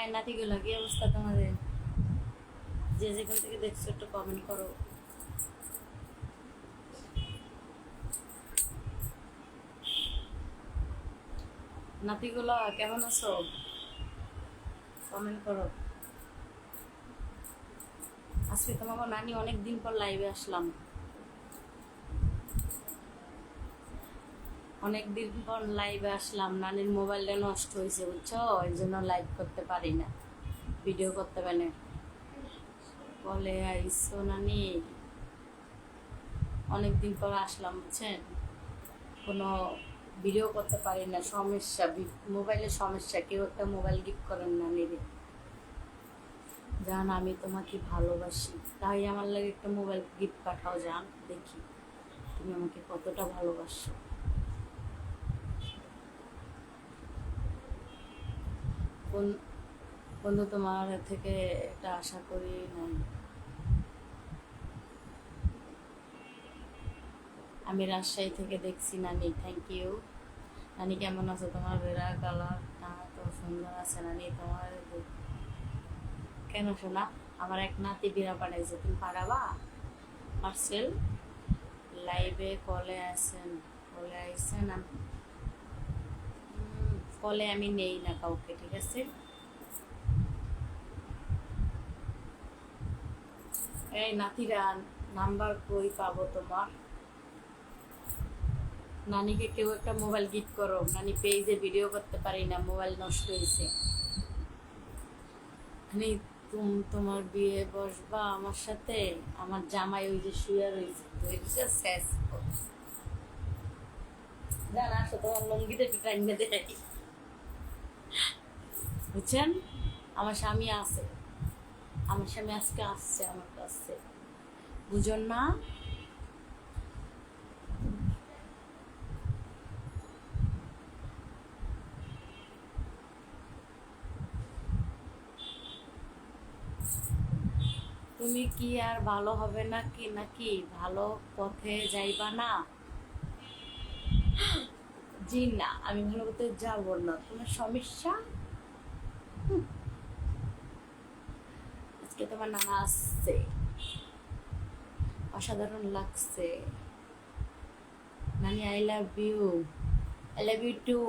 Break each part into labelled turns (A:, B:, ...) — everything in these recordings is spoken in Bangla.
A: হাই নাতিগুলো, কি অবস্থা তোমাদের? যে যেখান থেকে দেখছো একটু কমেন্ট করো। নাতিগুলো কেমন আছো? কমেন্ট করো। আজকে তোমাকে নানি অনেকদিন পর লাইভে আসলাম, অনেকদিন পর লাইভে আসলাম। নানির মোবাইলটা নষ্ট হয়েছে বুঝছো, এই জন্য লাইভ করতে পারি না, ভিডিও করতে পারি না। বলে আইসো নানি, অনেকদিন পর আসলাম বুঝছেন, কোনো ভিডিও করতে পারি না, সমস্যা, মোবাইলের সমস্যা। কেউ একটা মোবাইল গিফট করেন না নিবে, জান আমি তোমাকে ভালোবাসি, তাই আমার লাগে একটা মোবাইল গিফট পাঠাও জান, দেখি তুমি আমাকে কতটা ভালোবাসো। কোন বন্ধু তোমার থেকে এটা আশা করি নাই। আমি রাজশাহী থেকে দেখছি নানি, থ্যাংক ইউ। নানি কেমন আছো? তোমার বেড়া কালারটা তো সুন্দর আছে নানি তোমার। কেন শোনা, আমার এক নাতি বিড়া পাঠাইছে, তুমি পাঠাবা পার্সেল? লাইভে কলে আসেন, কলে আইসেন। কলে আমি নেই না কাউকে, ঠিক আছে? এই নাতিরা, নাম্বার কই পাবো তোমার? নানিকে কেউ একটা মোবাইল গিফট করো, নানি পেজে ভিডিও করতে পারি না, মোবাইল নষ্ট হয়েছে। নানি তোমার বিয়ে বসবা আমার সাথে? আমার জামাই ওই যে শুয়ে রয়েছে, তো এটা শেষ জানা আসো, তোমার লঙ্গিতে একটু টাইম দেয় বুঝছেন। আমার স্বামী আছে, আমার স্বামী আজকে আসছে আমার কাছে, বুঝুন না। তুমি কি আর ভালো হবে নাকি, নাকি ভালো পথে যাইবা না? জি না, আমি ভালো পথে যাবো না, তোমার সমস্যা। আজকে তোমার নানা আসছে, অসাধারণ লাগছে নানি। I love you, I love you too.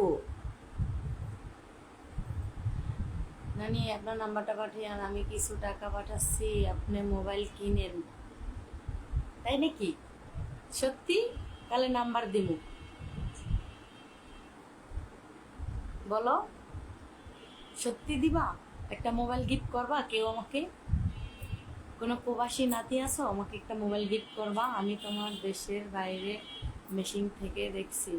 A: নানি আপনার নাম্বারটা পাঠিয়ে আমি কিছু টাকা পাঠাচ্ছি, আপনি মোবাইল কিনেন। তাই নাকি? সত্যি? তাহলে নাম্বার দিব, বলো সত্যি দিবা? একটা মোবাইল গিফট করবা কেউ আমাকে? কোনো প্রবাসী নাতি আছো, আমাকে একটা মোবাইল গিফট করবা? আমি তোমার দেশের বাইরে মেশিন থেকে দেখছি।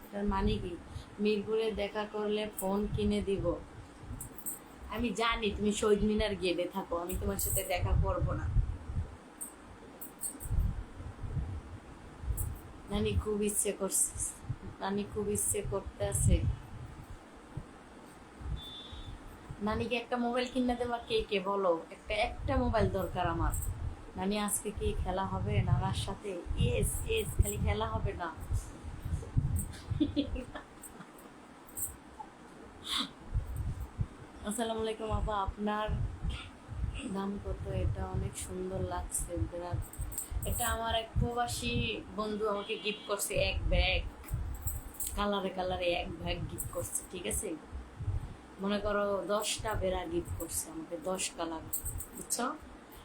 A: এটার মানে কি? মিরপুরে দেখা করলে ফোন কিনে দিব। আমি জানি তুমি শহীদ মিনার গেটে থাকো, আমি তোমার সাথে দেখা করব না। নানি খুব ইচ্ছে করছে, নানি খুব ইচ্ছে করতে আছে। নানিকে একটা মোবাইল কিনে দেবা কে কে বলো? একটা একটা মোবাইল দরকার আমার। নানি আজকে কি খেলা হবে নানার সাথে? এস এস, খালি খেলা হবে না। আসসালামু আলাইকুম আপা, আপনার দাম কত? এটা অনেক সুন্দর লাগছে, বিরাট। এটা আমার এক প্রবাসী বন্ধু আমাকে গিফট করছে, এক ব্যাগ, কালারে কালারে এক ব্যাগ গিফট করছে, ঠিক আছে? মনে করো 10টা বেড়া গিফট করছে আমাকে, 10 কালার, বুঝছো?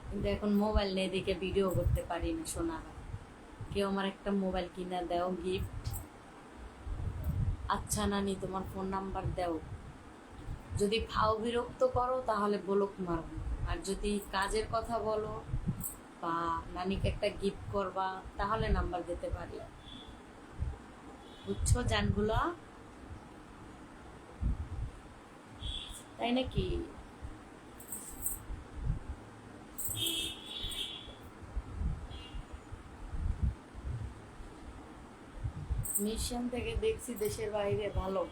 A: কিন্তু এখন মোবাইল নেই দেখে ভিডিও করতে পারি না সোনারা। কেউ আমার একটা মোবাইল কিনে দাও গিফট। আচ্ছা নানি তোমার ফোন নাম্বার দাও, যদি ফাও বিরক্ত করো তাহলে ব্লক মারবো, আর যদি কাজের কথা বলো বা নানিকে একটা গিফট করবা তাহলে নাম্বার দিতে পারি, বুঝছো জানগুলা? তাই নাকি? মিশন থেকে দেখছি দেশের বাইরে ভালো।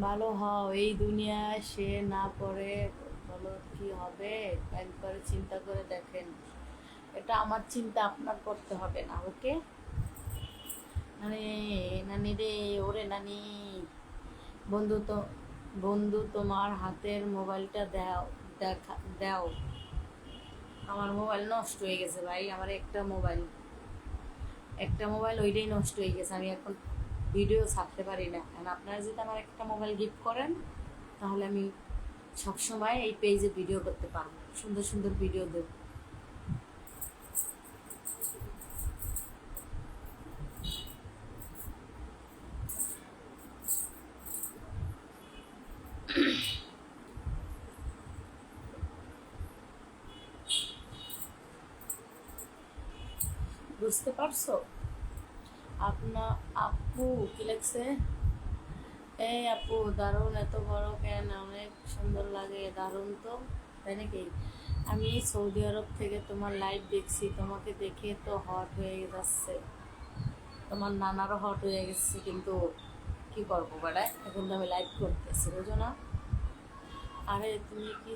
A: ভালো হও, এই দুনিয়ায় সে না পড়ে বলো কি হবে, একবারে চিন্তা করে দেখেন। এটা আমার চিন্তা, আপনার করতে হবে না, ওকে? আরে নানি রে, ওরে নানি, বন্ধু তো বন্ধু তোমার হাতের মোবাইলটা দাও, দাও। আমার মোবাইল নষ্ট হয়ে গেছে ভাই, আমার একটা মোবাইল ওইটাই নষ্ট হয়ে গেছে। আমি এখন ভিডিও ছাড়তে পারি না। আর আপনারা যদি আমার একটা মোবাইল গিফট করেন তাহলে আমি সবসময় এই পেজে ভিডিও করতে পারবো, সুন্দর সুন্দর ভিডিও দেব। বুঝতে পারছো? আপনার আপু কি লাগছে? এই আপু দারুণ, এত বড় কেন, অনেক সুন্দর লাগে, দারুণ তো, তাই নাকি? আমি সৌদি আরব থেকে তোমার লাইভ দেখছি, তোমাকে দেখে তো হট হয়ে যাচ্ছে। তোমার নানারও হট হয়ে গেছে, কিন্তু কি করবো বেড়ায়, এখন তো আমি লাইভ করতেছি, বুঝো না? আরে তুমি কি,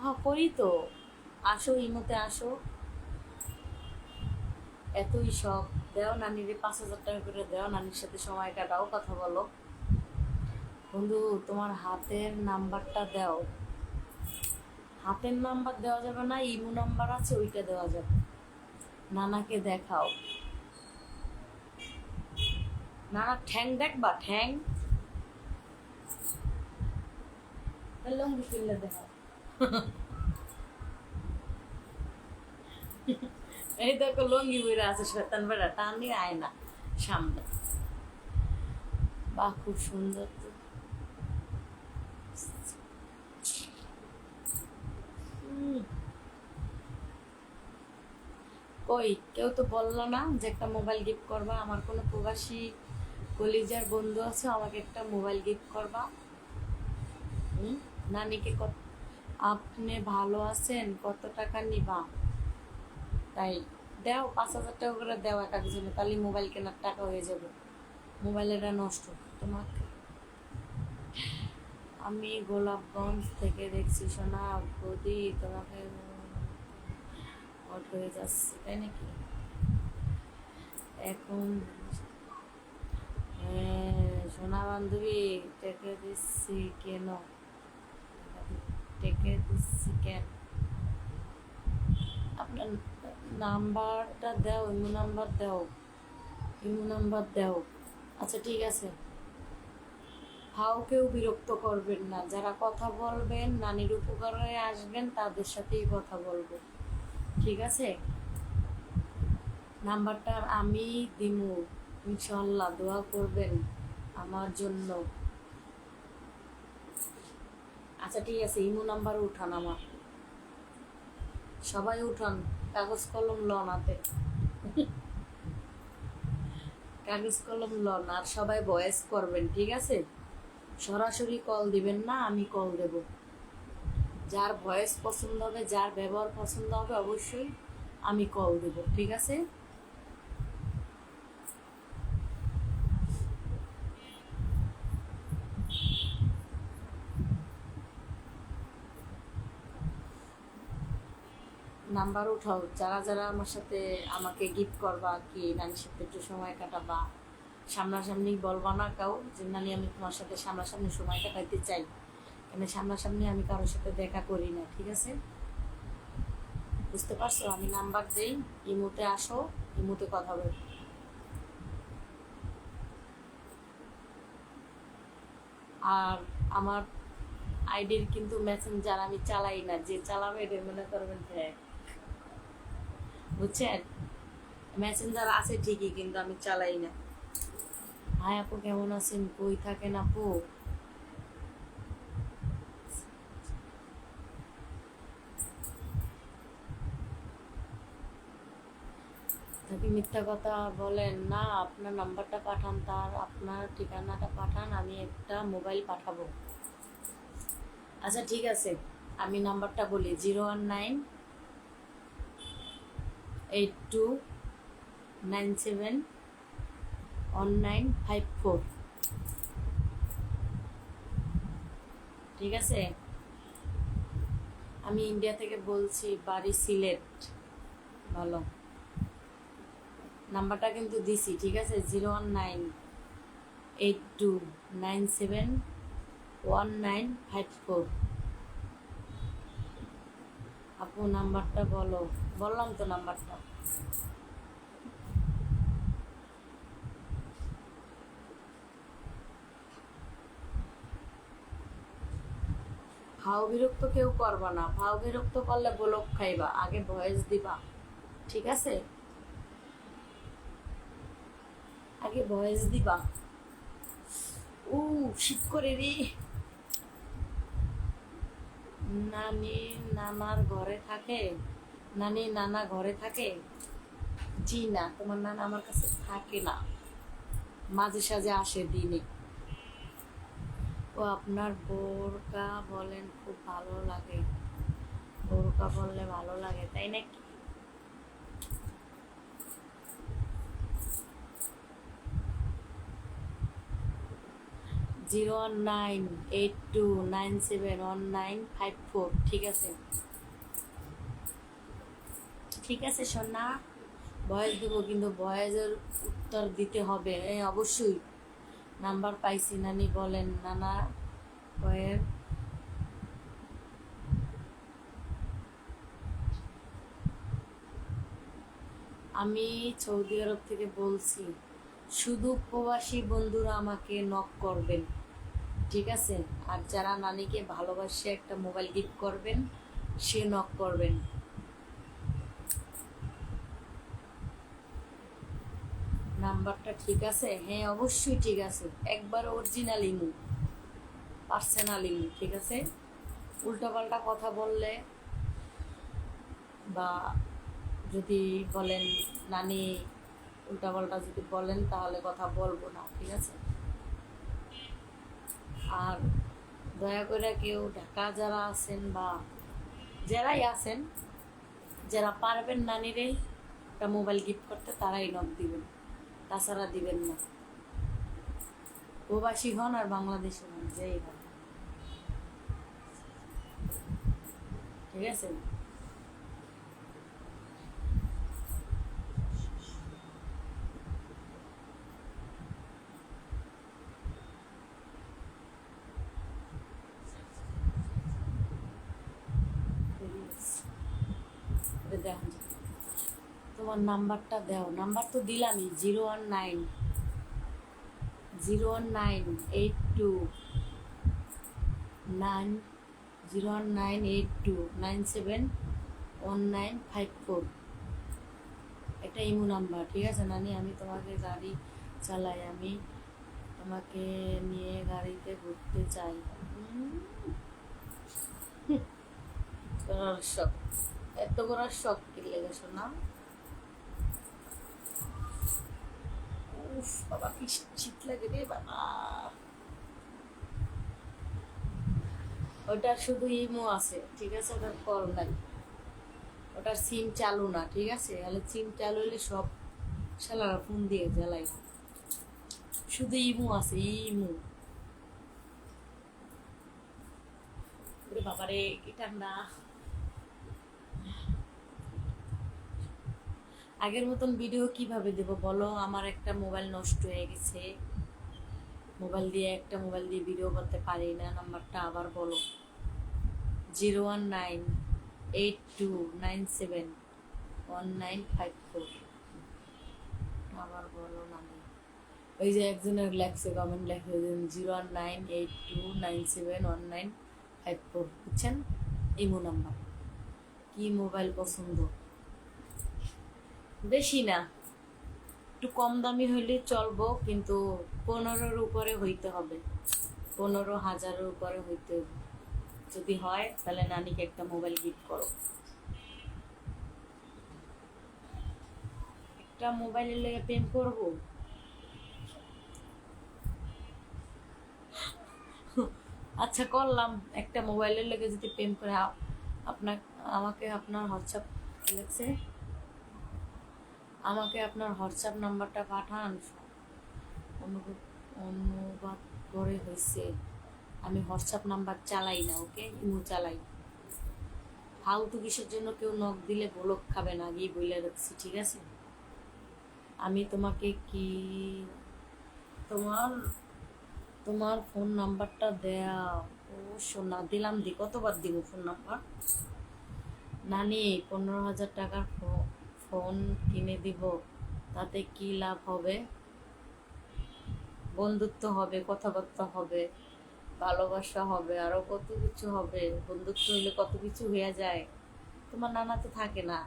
A: হ্যাঁ করি তো, আসো ইমোতে আসো। এতই শখ, দেও নানিরে 5,000 টাকা করে দেও, নানির সাথে সময় কাটাও, কথা বলো। বন্ধু তোমার হাতের নাম্বারটা দাও। হাতের নাম্বার দেওয়া যাবে না, ইমো নাম্বার আছে, ওইটা দেওয়া যাবে। নানাকে দেখাও। নানা ঠ্যাং দেখবা, ঠ্যাং লঙ্গি ফেললে দেখাও। এই দেখো লঙ্গি বইরা আছে, শয়তান বেড়া টান নিয়ে আয় না সামনে। বাহ খুব সুন্দর তো। কই কেউ তো বললো না যে একটা মোবাইল গিফট করবা? আমার কোনো প্রবাসী কলিজার বন্ধু আছে, আমাকে একটা মোবাইল গিফট করবা? নানিকে কত, আপনি ভালো আছেন, কত টাকা নিবা? তাই দেও, 5,000 টাকা করে দেও এক একজনে, তাহলে মোবাইল কেনার টাকা হয়ে যাবে। মোবাইলেরা নষ্ট তোমাকে। আমি গোলাপগঞ্জ থেকে দেখছি সোনা বৌদি, তোমাকে হট হয়ে যাচ্ছে, তাই নাকি? এখন সোনা বান্ধবী, টেকে দিচ্ছি কেন, টেকে দিচ্ছি কেন? আপনার নাম্বারটা দাও, ইমো নাম্বার দাও, ইমো নাম্বার দাও। আচ্ছা ঠিক আছে, কেউ বিরক্ত করবেন না, যারা কথা বলবেন নানির উপকারে আসবেন তাদের সাথেই কথা বলবো, ঠিক আছে? নাম্বারটা আমি দিমু, ইনশাল্লাহ দোয়া করবেন আমার জন্য। আচ্ছা ঠিক আছে, ইমো নাম্বার উঠান আমার, সবাই উঠান, কাগজ কলম লন হাতে, কাগজ কলম লন, আর সবাই ভয়েস করবেন, ঠিক আছে? সরাসরি কল দিবেন না, আমি কল দেব। যার ভয়েস পছন্দ হবে, যার ব্যবহার পছন্দ হবে, অবশ্যই আমি কল দেব, ঠিক আছে? নাম্বার উঠাও, যারা যারা আমার সাথে আমাকে গিফট করবা, কি নানির সাথে একটু সময় কাটাবা, সামনাসামনি বলবা না কাউ যে নানি আমি তোমার সাথে সামনাসামনি সময় কাটাইতে চাই, কেন সামনাসামনি আমি কারোর সাথে দেখা করি না, ঠিক আছে? বুঝতে পারছো? আমি নাম্বার দেই, ইমোতে আসো, ইমোতে কথা বল। আর আমার আইডির কিন্তু মেসেঞ্জার আমি চালাই না, যে চালাবে এটা মনে করবেন হ্যাঁ, বুঝছেন? মেসেঞ্জার আছে ঠিকই, কিন্তু আমি চালাই না। হাই আপু, কেমন আছেন, কই থাকেন আপু? আপনি মিথ্যা কথা বলেন না, আপনার নাম্বারটা পাঠান, তার আপনার ঠিকানাটা পাঠান, আমি একটা মোবাইল পাঠাবো। আচ্ছা ঠিক আছে, আমি নাম্বারটা বলি, 01982971954, ঠিক আছে? আমি ইন্ডিয়া থেকে বলছি, বাড়ি সিলেট। ভালো। নাম্বারটা কিন্তু দিছি, ঠিক আছে? 01982971954। আপু নাম্বারটা বলো। বললাম তো নাম্বারটা। ভাও বিরক্ত কেউ করবা না, ভাও বিরক্ত করলে ব্লক খাইবা, আগে ভয়েস দিবা, ঠিক আছে? আগে ভয়েস দিবা। ও শীত করে রে। নানি নানার ঘরে থাকে? নানি নানা ঘরে থাকে? জি না, তোমার নানা আমার কাছে থাকে না, মাঝে সাঝে আসে দিনে। ও আপনার বোরকা বলেন খুব ভালো লাগে, বোরকা বললে ভালো লাগে তাই নাকি? জিরো 01982971954, ঠিক আছে? ঠিক আছে সোনা, ভয়েস দেবো, কিন্তু ভয়েসের উত্তর দিতে হবে অবশ্যই। নাম্বার পাইছি, নানি বলেন নানা ভয়ের। আমি সৌদি আরব থেকে বলছি, শুধু প্রবাসী বন্ধুরা আমাকে নক করবেন, ঠিক আছে? আর যারা নানিকে ভালোবাসে একটা মোবাইল গিফট করবেন, সে নক করবেন। নাম্বারটা ঠিক আছে? হ্যাঁ অবশ্যই ঠিক আছে, একবার অরিজিনাল ইমু, পার্সোনাল ইমু, ঠিক আছে? উল্টাপাল্টা কথা বললে বা যদি বলেন নানি উল্টাপাল্টা যদি বলেন তাহলে কথা বলবো না, ঠিক আছে? আর দয়া করে কেউ ঢাকা যারা আছেন বা যারাই আছেন, যারা পারবেন নানিরে একটা মোবাইল গিফট করতে, তারাই নক দিবেন, তাছাড়া দিবেন না। প্রবাসী হন আর বাংলাদেশি হন, যেই হন, ঠিক আছে? দেখেন তোমার নাম্বারটা দাও, নাম্বার তো দিলামই, 01982971954, এটা ইমো নাম্বার, ঠিক আছে নানি? আমি তোমাকে গাড়ি চালাই, আমি তোমাকে নিয়ে গাড়িতে ঘুরতে চাই। করার শখ, এত করার শখ কি লেগে শোনা? উফ বাবা কি শীত লাগে রে বাবা। ওটা শুধু ইমো আছে, ঠিক আছে? ওটার কল নাই, ওটার সিম চালু না, ঠিক আছে? তাহলে সিম চালু হলে সব শালারা ফোন দিয়ে জ্বালাই। শুধু ইমো আছে, ইমো। বাবারে কি ঠান্ডা। আগের মতন ভিডিও কিভাবে দেব বলো? আমার একটা মোবাইল নষ্ট হয়ে গেছে, মোবাইল দিয়ে ভিডিও করতে পারি না। নাম্বারটা আবার বলো, 01982971954। আবার বলো না। ওই যে একজনের লেখছে, কমেন্ট লেখছে 01982971954, বুঝছেন? Imo number. কি মোবাইল পছন্দ? বেশি না, একটু কম দামি হইলে চলবো, কিন্তু 15-র উপরে হইতে হবে, 15,000-এর উপরে হইতে হবে। যদি হয় তাহলে নানিকে একটা মোবাইল গিফট করো। একটা মোবাইলের লেগে প্রেম করবো? আচ্ছা করলাম, একটা মোবাইলের লেগে যদি প্রেম করে, আপনার আমাকে আপনার হোয়াটসঅ্যাপ লেগছে, আমাকে আপনার হোয়াটসঅ্যাপ নাম্বারটা পাঠান। অনুবাদ করে হয়েছে, আমি হোয়াটসঅ্যাপ নাম্বার চালাই না, ওকে? ইমো চালাই। ফালতু কিসের জন্য কেউ নক দিলে ব্লক খাবে না, আগেই বলে রাখছি, ঠিক আছে? আমি তোমাকে কি তোমার তোমার ফোন নাম্বারটা দেয়া? ও সোনা, দিলাম। কতবার দিব ফোন নাম্বার? নানি, 15,000 টাকার ফোন কিনে দিব, তাতে কি লাভ হবে? বন্ধুত্ব হবে, কথাবার্তা হবে, ভালোবাসা হবে, আরো কত কিছু হবে। বন্ধুত্ব হইলে কত কিছু হয়ে যায়। তোমার নানা তো থাকে না,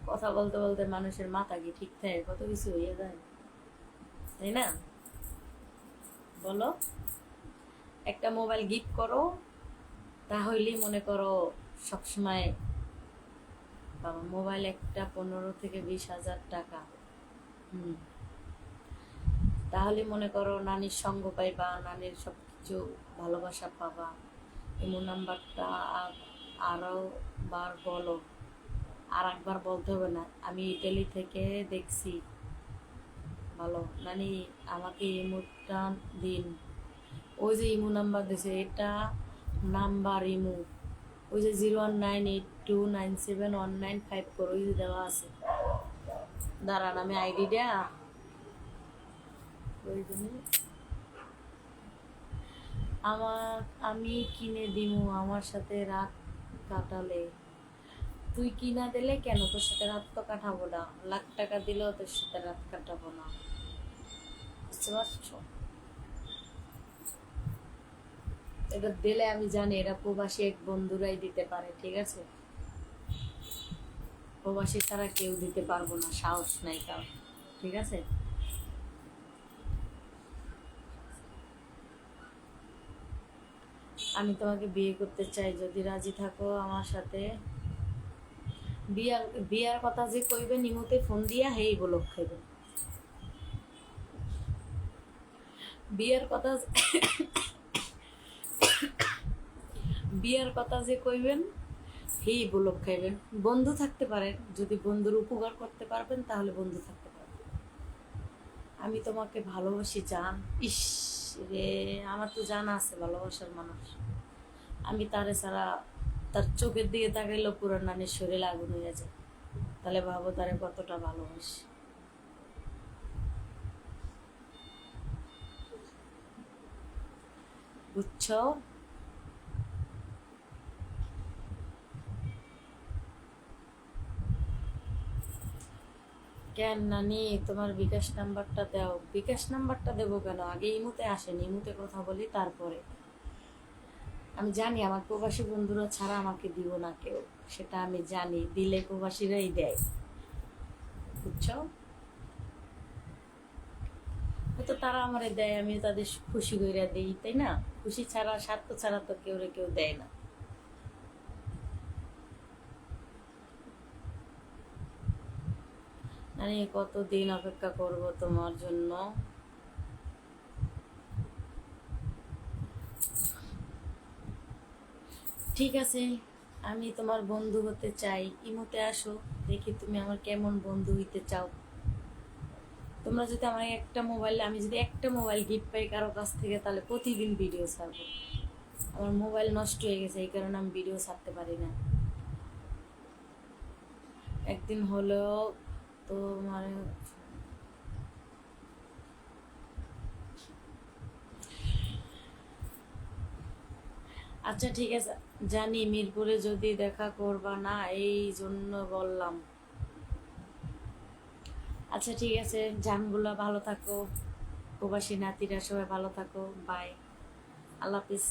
A: কথা বলতে বলতে মানুষের মাথা কি ঠিক থাকে? কত কিছু হয়ে যায়, তাই না? বলো, একটা মোবাইল গিফট করো, তাহলেই মনে করো সবসময় বাবা। মোবাইল একটা 15 থেকে 20 হাজার টাকা। হুম, তাহলে মনে করো নানির সঙ্গ পাইবা, নানির সব কিছু ভালোবাসা পাবা। এমন নাম্বারটা আরো বার বলো। আর একবার বলতে হবে না, আমি ইটালি থেকে দেখছি। ভালো নানি, আমাকে ইমোটা দিন। ওই যে ইমো নাম্বার দিছে, এটা নাম্বার ইমো। ওই যে 01982971954 ওই যে দেওয়া আছে। দাঁড়ান, আমি আইডিটা ওই জন্য আমি কিনে দিমু, আমার সাথে রাত কাটালে। তুই কিনা দিলে কেন? তোর সাথে রাত তো কাটাবো না। লাখ টাকা দিলেও তোর সাথে রাত কাটাবো না, বুঝতে পারছো? এটা দিলে আমি জানি এরা প্রবাসী এক বন্ধুরাই দিতে পারে, ঠিক আছে? প্রবাসী ছাড়া কেউ দিতে পারবো না, সাহস নাই কারণ, ঠিক আছে? আমি তোমাকে বিয়ে করতে চাই, যদি রাজি থাকো আমার সাথে। বিয়ার বিয়ার কথা যে কইবে, নিমুতে ফোন দিয়া হেই বলক খাইবে। বিয়ের কথা বিয়ের কথা যে কইবেন, হেই বলক খাইবেন। বন্ধু থাকতে পারেন, যদি বন্ধুর উপকার করতে পারবেন তাহলে বন্ধু থাকতে পারবেন। আমি তোমাকে ভালোবাসি জান। ইস রে, আমার তো জানা আছে ভালোবাসার মানুষ। আমি তারে ছাড়া, তার চোখের দিকে তাকাইলেও পুরো নানির শরীরে আগুন হয়ে যায়। তাহলে ভাবো তারে কতটা ভালোবাসি, বুঝছো? কেন নানি, তোমার বিকাশ নাম্বারটা দাও। বিকাশ নাম্বারটা দেবো কেন? আগে ইমুতে আসেন, ইমুতে কথা বলি তারপরে। আমি জানি আমার প্রবাসী বন্ধুরা ছাড়া আমাকে দিব না কেউ, সেটা আমি জানি। দিলে প্রবাসীরাই দেয়, বুঝছো? হয়তো তারা আমারে দেয়, আমি তাদের খুশি কইরা দিই, তাই না? খুশি ছাড়া, স্বার্থ ছাড়া তো কেউ দেয় না। মানে কতদিন অপেক্ষা করব তোমার জন্য? ঠিক আছে, আমি তোমার বন্ধু হতে চাই। ইমুতে আসো, দেখি তুমি আমার কেমন বন্ধু হইতে চাও। তোমরা যদি আমার একটা মোবাইল, আমি যদি একটা মোবাইল গিফট পাই কারো কাছ থেকে, তাহলে প্রতিদিন ভিডিও ছাড়বো। আমার মোবাইল নষ্ট হয়ে গেছে, এই কারণে আমি ভিডিও ছাড়তে পারি না। একদিন হলেও তো মানে আচ্ছা ঠিক আছে, জানি মিরপুরে যদি দেখা করবা না, এই জন্য বললাম। আচ্ছা ঠিক আছে, জানগুলা ভালো থাকো, প্রবাসী নাতিরা সবাই ভালো থাকো। বাই, আল্লাহ হাফিজ।